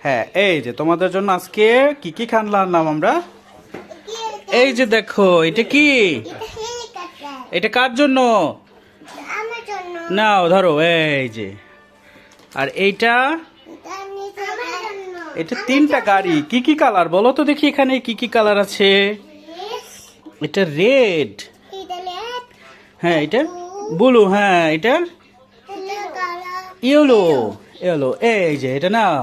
হ্যাঁ, এই যে তোমাদের জন্য আজকে কি কি খানা আনলাম আমরা। এই যে দেখো, এটা কি? এটা কার জন্য? নাও ধরো, এই যে। আর এইটা, এটা তিনটা গাড়ি। কি কি কালার বলো তো দেখি, এখানে কি কি কালার আছে? এটা রেড, হ্যাঁ এটা ব্লু, হ্যাঁ এটা ইয়েলো, ইয়েলো। এই যে এটা নাও।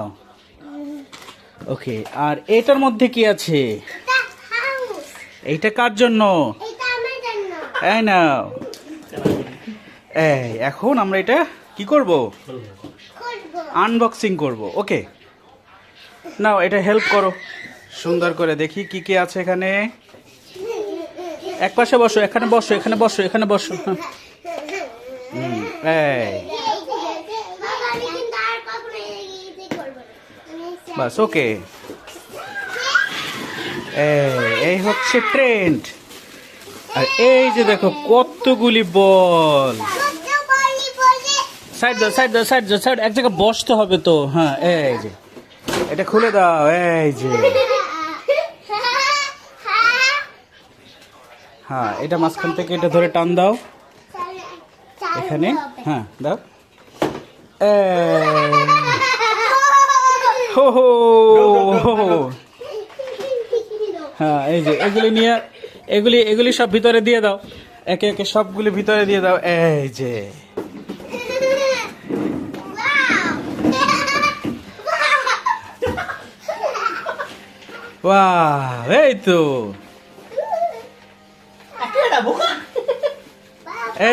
ওকে, আর এটার মধ্যে কি আছে? এইটা কার জন্য? এই নাও। এই এখন আমরা এটা কি করব? আনবক্সিং করব। ওকে, নাও এটা হেল্প করো সুন্দর করে, দেখি কি কি আছে এখানে। এক পাশে বসো, এখানে বসো, এখানে বসো, এখানে বসো। এই বাস, ওকে। এই হচ্ছে ট্রেন্ড। আর এই যে দেখো কতগুলি বল। সাইড দাও, সাইড দাও, সাইড দাও, সাইড। এক জায়গায় বসতে হবে তো। হ্যাঁ, এই যে এটা খুলে দাও। এই যে, হ্যাঁ এটা মাঝখান থেকে এটা ধরে টান দাও এখানে। হ্যাঁ দাও। হো হো হো। হ্যাঁ, এই যে এগুলি নিয়ে, এগুলি সব ভিতরে দিয়ে দাও। একে একে সবগুলি ভিতরে দিয়ে দাও। এই যে বাহ, এই তো,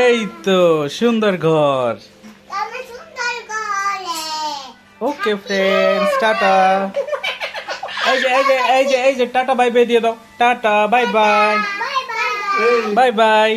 এই তো সুন্দর ঘর। Okay friends, tata. এই যে এই যে এই যে এই যে টাটা বাই বাই দিয়ে দাও। Tata bye bye, bye bye.